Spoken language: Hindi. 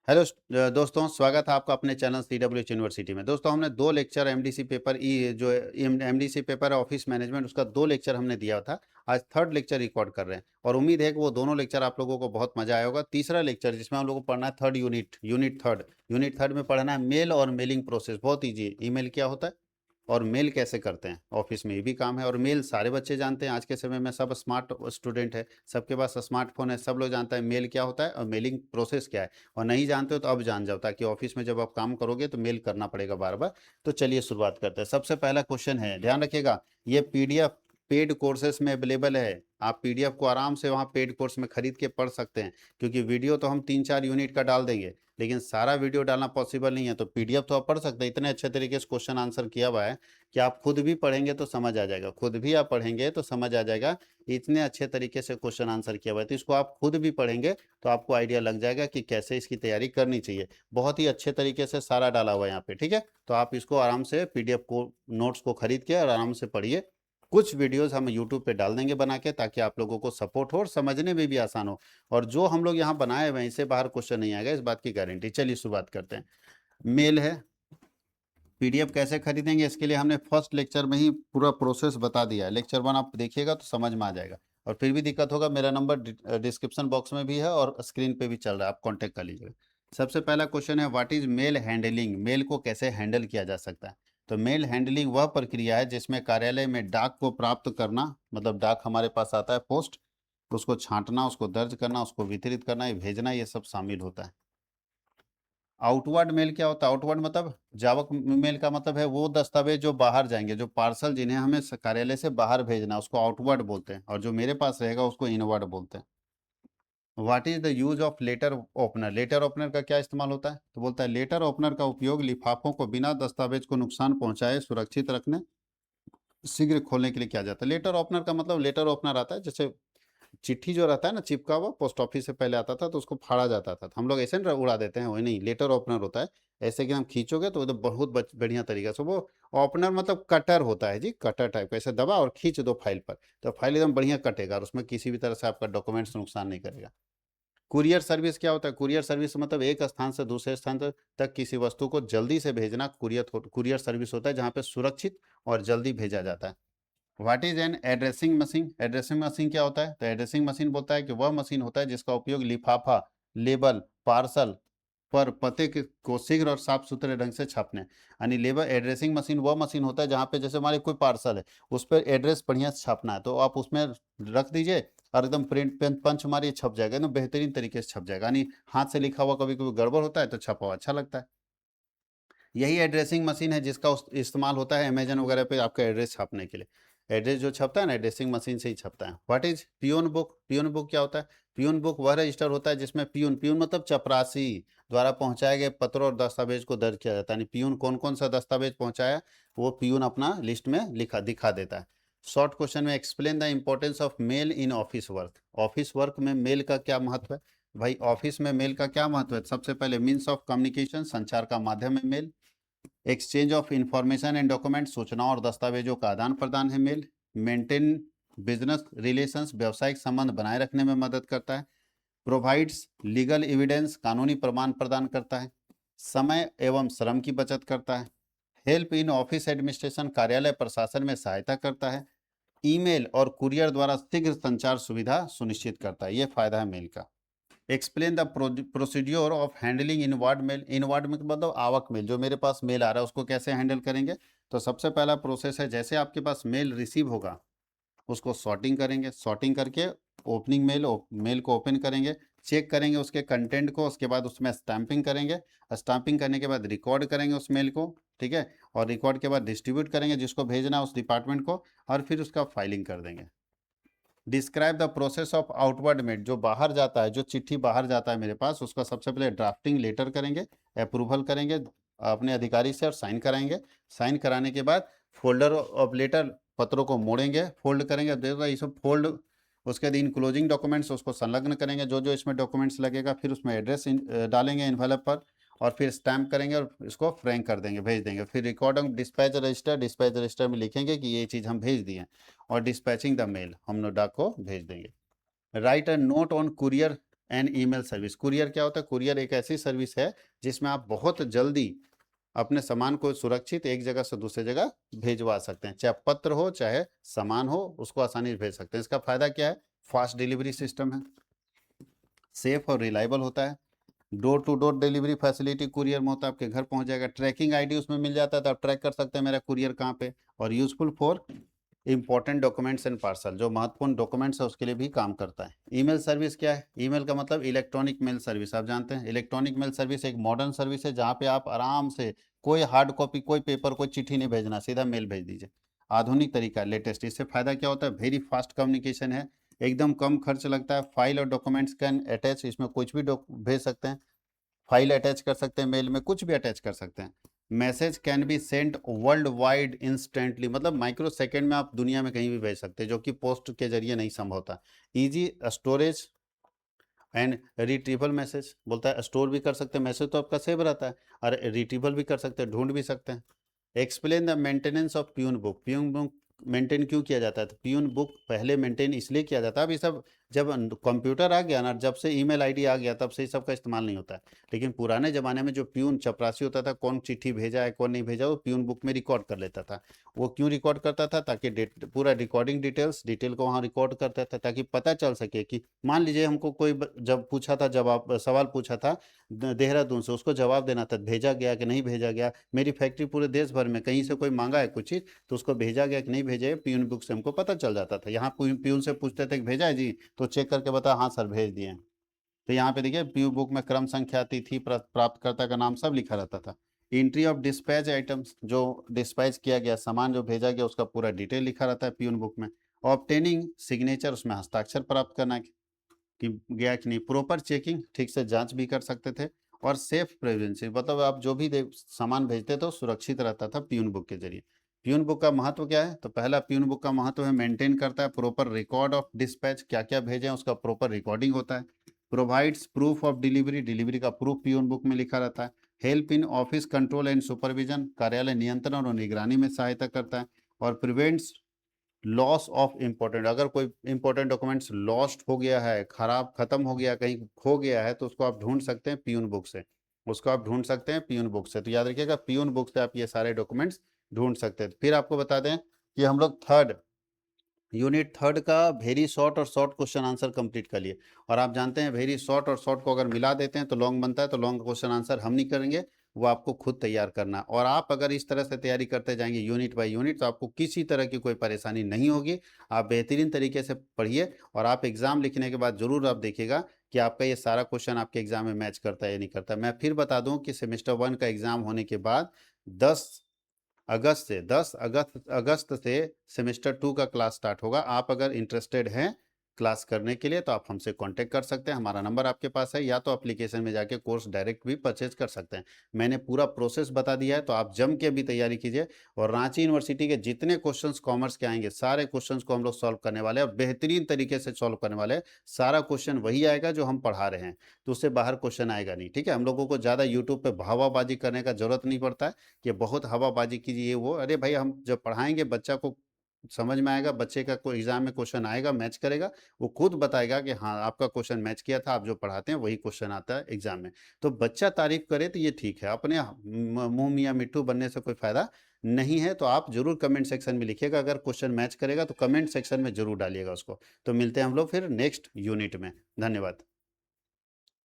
हेलो दोस्तों, स्वागत है आपका अपने चैनल CWH यूनिवर्सिटी में। दोस्तों, हमने दो लेक्चर एमडीसी पेपर जो एमडीसी पेपर है ऑफिस मैनेजमेंट, उसका दो लेक्चर हमने दिया था। आज थर्ड लेक्चर रिकॉर्ड कर रहे हैं और उम्मीद है कि वो दोनों लेक्चर आप लोगों को बहुत मजा आया होगा। तीसरा लेक्चर जिसमें हम लोग को पढ़ना है थर्ड यूनिट थर्ड में पढ़ना है मेल और मेलिंग प्रोसेस। बहुत ईजी, ईमेल क्या होता है और मेल कैसे करते हैं। ऑफिस में ये भी काम है और मेल सारे बच्चे जानते हैं। आज के समय में सब स्मार्ट स्टूडेंट है, सबके पास स्मार्टफोन है, सब लोग जानता है मेल क्या होता है और मेलिंग प्रोसेस क्या है। और नहीं जानते हो तो अब जान जाओ, ताकि ऑफिस में जब आप काम करोगे तो मेल करना पड़ेगा बार बार। तो चलिए शुरुआत करते हैं। सबसे पहला क्वेश्चन है, ध्यान रखिएगा, ये पीडीएफ पेड कोर्सेस में अवेलेबल है। आप पीडीएफ को आराम से वहाँ पेड कोर्स में खरीद के पढ़ सकते हैं, क्योंकि वीडियो तो हम 3-4 यूनिट का डाल देंगे, लेकिन सारा वीडियो डालना पॉसिबल नहीं है। तो पीडीएफ तो आप पढ़ सकते हैं। इतने अच्छे तरीके से क्वेश्चन आंसर किया हुआ है कि आप खुद भी पढ़ेंगे तो समझ आ जाएगा, खुद भी आप पढ़ेंगे तो समझ आ जाएगा। इतने अच्छे तरीके से क्वेश्चन आंसर किया हुआ है, तो इसको आप खुद भी पढ़ेंगे तो आपको आइडिया लग जाएगा कि कैसे इसकी तैयारी करनी चाहिए। बहुत ही अच्छे तरीके से सारा डाला हुआ है यहाँ पे, ठीक है। तो आप इसको आराम से पीडीएफ को नोट्स को खरीद के और आराम से पढ़िए। कुछ वीडियोस हम यूट्यूब पे डाल देंगे बना के, ताकि आप लोगों को सपोर्ट हो और समझने में भी आसान हो। और जो हम लोग यहाँ बनाए हुए हैं इससे बाहर क्वेश्चन नहीं आएगा, इस बात की गारंटी। चलिए शुरुआत करते हैं। मेल है, पीडीएफ कैसे खरीदेंगे इसके लिए हमने फर्स्ट लेक्चर में ही पूरा प्रोसेस बता दिया है। लेक्चर 1 आप देखिएगा तो समझ में आ जाएगा। और फिर भी दिक्कत होगा, मेरा नंबर डिस्क्रिप्शन बॉक्स में भी है और स्क्रीन पे भी चल रहा है, आप कांटेक्ट कर लीजिएगा। सबसे पहला क्वेश्चन है, what is mail handling. Mail को कैसे हैंडल किया जा सकता है। तो मेल हैंडलिंग वह प्रक्रिया है जिसमें कार्यालय में डाक को प्राप्त करना, मतलब डाक हमारे पास आता है पोस्ट, उसको छांटना, उसको दर्ज करना, उसको वितरित करना, ये भेजना, ये सब शामिल होता है। आउटवर्ड मेल क्या होता है। आउटवर्ड मतलब, जावक मेल का मतलब है वो दस्तावेज जो बाहर जाएंगे, जो पार्सल जिन्हें हमें कार्यालय से बाहर भेजना, उसको आउटवर्ड बोलते हैं, और जो मेरे पास रहेगा उसको इनवर्ड बोलते हैं। What is the use of letter opener. Letter opener का क्या इस्तेमाल होता है। तो बोलता है लेटर ओपनर का उपयोग लिफाफों को बिना दस्तावेज को नुकसान पहुंचाए सुरक्षित रखने, शीघ्र खोलने के लिए किया जाता है। लेटर ओपनर का मतलब, लेटर ओपनर आता है जैसे चिट्ठी जो रहता है ना चिपका हुआ, पोस्ट ऑफिस से पहले आता था तो उसको फाड़ा जाता था, तो हम लोग ऐसे ना उड़ा देते हैं, वही नहीं, लेटर ओपनर होता है। ऐसे कि हम खींचोगे तो एकदम बहुत बढ़िया तरीका से वो। ओपनर मतलब कटर होता है जी, कटर टाइप का, ऐसे दबा और खींच दो फाइल पर, तो फाइल एकदम बढ़िया कटेगा और उसमें किसी भी तरह से आपका डॉक्यूमेंट्स नुकसान नहीं करेगा। कुरियर सर्विस क्या होता है। कुरियर सर्विस मतलब एक स्थान से दूसरे स्थान तक किसी वस्तु को जल्दी से भेजना, कुरियर सर्विस होता है, जहाँ पे सुरक्षित और जल्दी भेजा जाता है। What is an addressing machine. Addressing machine क्या होता है। तो एड्रेसिंग मशीन बोलता है कि वह मशीन होता है जिसका उपयोग लिफाफा, लेबल, पार्सल पर पते को शीघ्र और साफ सुथरे ढंग से छापने। यानी लेबल एड्रेसिंग मशीन वह मशीन होता है जहाँ पे जैसे हमारे कोई पार्सल है, उस पर एड्रेस बढ़िया से छापना है, तो आप उसमें रख दीजिए और एकदम प्रिंट पेन पंच मारिए, छप जाएगा, एकदम बेहतरीन तरीके से छप जाएगा। यानी हाथ से लिखा हुआ कभी कभी गड़बड़ होता है तो छपा हुआ अच्छा लगता है। यही एड्रेसिंग मशीन है जिसका इस्तेमाल होता है अमेजन वगैरह पे आपका एड्रेस छापने के लिए। एड्रेस जो छपता है ना, एड्रेसिंग मशीन से ही छपता है। What is peon book. Peon book क्या होता है। पियून बुक वह रजिस्टर होता है जिसमें पियून, पियून मतलब चपरासी, द्वारा पहुंचाए गए पत्र और दस्तावेज को दर्ज किया जाता है। यानी पियून कौन कौन सा दस्तावेज पहुंचाया, वो पियून अपना लिस्ट में दिखा देता है। शॉर्ट क्वेश्चन में, explain the importance of male in office work. Office work में मेल का क्या महत्व है। भाई ऑफिस में मेल का क्या महत्व है। सबसे पहले मीन्स ऑफ कम्युनिकेशन, संचार का माध्यम है mail. Exchange of information and document, सूचनाओं और दस्तावेजों का आदान प्रदान है मेल। मेंटेन बिजनेस रिलेशंस, व्यवसायिक संबंध बनाए रखने में मदद करता है। प्रोवाइड्स लीगल एविडेंस, कानूनी प्रमाण प्रदान करता है। समय एवं श्रम की बचत करता है। हेल्प इन ऑफिस एडमिनिस्ट्रेशन, कार्यालय प्रशासन में सहायता करता है। ईमेल और कुरियर द्वारा शीघ्र संचार सुविधा सुनिश्चित करता है। ये फायदा है मेल का। Explain the procedure of handling inward mail. Inward में मतलब आवक मेल, जो मेरे पास मेल आ रहा है उसको कैसे हैंडल करेंगे। तो सबसे पहला प्रोसेस है, जैसे आपके पास मेल रिसीव होगा उसको सॉर्टिंग करेंगे, सॉर्टिंग करके ओपनिंग मेल को ओपन करेंगे, चेक करेंगे उसके कंटेंट को, उसके बाद उसमें स्टैंपिंग करेंगे। स्टैंपिंग करने के बाद रिकॉर्ड करेंगे उस मेल को, ठीक है। और रिकॉर्ड के बाद डिस्ट्रीब्यूट करेंगे जिसको भेजना है उस डिपार्टमेंट को, और फिर उसका फाइलिंग कर देंगे। Describe the process of outward mail, जो बाहर जाता है, जो चिट्ठी बाहर जाता है मेरे पास, उसका सबसे पहले ड्राफ्टिंग लेटर करेंगे, अप्रूवल करेंगे अपने अधिकारी से और साइन कराएंगे। साइन कराने के बाद फोल्डर ऑफ लेटर, पत्रों को मोड़ेंगे, फोल्ड करेंगे, देखो ये सब फोल्ड। उसके बाद इनक्लोजिंग डॉक्यूमेंट्स, उसको संलग्न करेंगे जो जो इसमें डॉक्यूमेंट्स लगेगा, फिर उसमें एड्रेस डालेंगे इन्वेलप पर, और फिर स्टैम्प करेंगे और इसको फ्रैंक कर देंगे, भेज देंगे। फिर record of dispatch register, dispatch register में लिखेंगे कि ये चीज़ हम भेज दिए, और डिस्पैचिंग द मेल, हम लोग डाक को भेज देंगे। Right a note on courier and email service. Courier क्या होता है? कुरियर एक ऐसी सर्विस है जिसमें आप बहुत जल्दी अपने सामान को सुरक्षित एक जगह से दूसरी जगह भेजवा सकते हैं, चाहे पत्र हो चाहे सामान हो, उसको आसानी से भेज सकते हैं। इसका फायदा क्या है? फास्ट डिलीवरी सिस्टम है, सेफ और रिलायबल होता है, door to door delivery facility courier में होता है, आपके घर पहुंच जाएगा, ट्रैकिंग आईडी उसमें मिल जाता है, तो आप ट्रैक कर सकते हैं मेरा कुरियर कहाँ पे, और useful for important documents and parcel, जो महत्वपूर्ण डॉक्यूमेंट्स है उसके लिए भी काम करता है। ईमेल सर्विस क्या है? ईमेल का मतलब इलेक्ट्रॉनिक मेल सर्विस, आप जानते हैं इलेक्ट्रॉनिक मेल सर्विस एक मॉडर्न सर्विस है जहाँ पे आप आराम से कोई हार्ड कॉपी, कोई पेपर, कोई चिट्ठी नहीं भेजना, सीधा मेल भेज दीजिए। आधुनिक तरीका है, लेटेस्ट। इससे फायदा क्या होता है? वेरी फास्ट कम्युनिकेशन है, एकदम कम खर्च लगता है, फाइल और डॉक्यूमेंट्स कैन अटैच, इसमें कुछ भी भेज सकते हैं, फाइल अटैच कर सकते हैं, मेल में कुछ भी अटैच कर सकते हैं। Message can be sent world wide instantly, मतलब माइक्रो सेकेंड में आप दुनिया में कहीं भी भेज सकते हैं, जो कि पोस्ट के जरिए नहीं संभव होता। Easy storage and retrieval message, बोलता है स्टोर भी कर सकते हैं, मैसेज तो आपका सेव रहता है, और रिट्रीवल भी कर सकते हैं, ढूंढ भी सकते हैं। Explain the maintenance of peon book. Peon book maintain क्यों किया जाता है? तो प्यून बुक पहले मेंटेन इसलिए किया जाता है, अब ये सब जब कंप्यूटर आ गया ना, जब से ईमेल आईडी आ गया तब से ये सब का इस्तेमाल नहीं होता है। लेकिन पुराने ज़माने में जो प्यून चपरासी होता था, कौन चिट्ठी भेजा है कौन नहीं भेजा, वो प्यून बुक में रिकॉर्ड कर लेता था। वो क्यों रिकॉर्ड करता था? ताकि पूरा रिकॉर्डिंग डिटेल को वहाँ रिकॉर्ड करता था, ताकि पता चल सके कि मान लीजिए हमको कोई जब पूछा था, जवाब सवाल पूछा था देहरादून से, उसको जवाब देना था, भेजा गया कि नहीं भेजा गया। मेरी फैक्ट्री पूरे देश भर में कहीं से कोई मांगा है कुछ चीज़, तो उसको भेजा गया कि नहीं भेजा है, प्यून बुक से हमको पता चल जाता था। यहाँ प्यून से पूछते थे कि भेजा है जी, तो चेक करके बता, हाँ सर भेज दिए हैं। तो यहाँ पे देखिए प्यू बुक में क्रम संख्या, तिथि, प्राप्तकर्ता का नाम सब लिखा रहता था। एंट्री ऑफ डिस्पैच आइटम्स, जो डिस्पैच किया गया सामान जो भेजा गया उसका पूरा डिटेल लिखा रहता है प्यून बुक में। ऑब्टेनिंग सिग्नेचर, उसमें हस्ताक्षर प्राप्त करना कि गया कि नहीं। प्रॉपर चेकिंग, ठीक से जांच भी कर सकते थे। और सेफ प्रेजेंसी, मतलब आप जो भी सामान भेजते थे सुरक्षित रहता था प्यून बुक के जरिए। प्यून बुक का महत्व क्या है? तो पहला प्यून बुक का महत्व है मेंटेन करता है प्रॉपर रिकॉर्ड ऑफ डिस्पैच, क्या क्या भेजे हैं उसका प्रॉपर रिकॉर्डिंग होता है। Provides proof of delivery, delivery का प्रूफ प्यून बुक में लिखा रहता है। Help in office control and supervision, कार्यालय नियंत्रण और निगरानी में सहायता करता है। और प्रिवेंट्स लॉस ऑफ इम्पोर्टेंट, अगर कोई इंपॉर्टेंट डॉक्यूमेंट्स लॉस्ट हो गया है, खराब खत्म हो गया, कहीं खो गया है, तो उसको आप ढूंढ सकते हैं प्यून बुक से, उसको आप ढूंढ सकते हैं प्यून बुक से। तो याद रखिएगा प्यून बुक से आप ये सारे डॉक्यूमेंट्स ढूंढ सकते हैं। फिर आपको बता दें कि हम लोग यूनिट थर्ड का वेरी शॉर्ट और शॉर्ट क्वेश्चन आंसर कंप्लीट कर लिए। और आप जानते हैं वेरी शॉर्ट और शॉर्ट को अगर मिला देते हैं तो लॉन्ग बनता है, तो लॉन्ग क्वेश्चन आंसर हम नहीं करेंगे, वो आपको खुद तैयार करना। और आप अगर इस तरह से तैयारी करते जाएंगे यूनिट बाय यूनिट, तो आपको किसी तरह की कोई परेशानी नहीं होगी। आप बेहतरीन तरीके से पढ़िए, और आप एग्ज़ाम लिखने के बाद ज़रूर आप देखिएगा कि आपका ये सारा क्वेश्चन आपके एग्ज़ाम में मैच करता है या नहीं करता। मैं फिर बता दूं कि सेमेस्टर 1 का एग्ज़ाम होने के बाद 10 अगस्त से सेमेस्टर 2 का क्लास स्टार्ट होगा। आप अगर इंटरेस्टेड हैं क्लास करने के लिए तो आप हमसे कांटेक्ट कर सकते हैं, हमारा नंबर आपके पास है, या तो एप्लीकेशन में जाके कोर्स डायरेक्ट भी परचेज कर सकते हैं। मैंने पूरा प्रोसेस बता दिया है, तो आप जम के भी तैयारी कीजिए। और रांची यूनिवर्सिटी के जितने क्वेश्चंस कॉमर्स के आएंगे सारे क्वेश्चंस को हम लोग सॉल्व करने वाले हैं, बेहतरीन तरीके से सॉल्व करने वाले हैं। सारा क्वेश्चन वही आएगा जो हम पढ़ा रहे हैं, तो उससे बाहर क्वेश्चन आएगा नहीं। ठीक है, हम लोगों को ज़्यादा यूट्यूब पे हवाबाजी करने का जरूरत नहीं पड़ता है कि बहुत हवाबाजी कीजिए वो। अरे भाई, हम जब पढ़ाएंगे बच्चा को समझ में आएगा, बच्चे का कोई एग्जाम में क्वेश्चन आएगा मैच करेगा, वो खुद बताएगा कि हाँ आपका क्वेश्चन मैच किया था, आप जो पढ़ाते हैं वही क्वेश्चन आता है एग्जाम में। तो बच्चा तारीफ करे तो ये ठीक है, अपने मुंह मियाँ मिट्टू बनने से कोई फायदा नहीं है। तो आप जरूर कमेंट सेक्शन में लिखिएगा, अगर क्वेश्चन मैच करेगा तो कमेंट सेक्शन में जरूर डालिएगा उसको। तो मिलते हैं हम लोग फिर नेक्स्ट यूनिट में। धन्यवाद।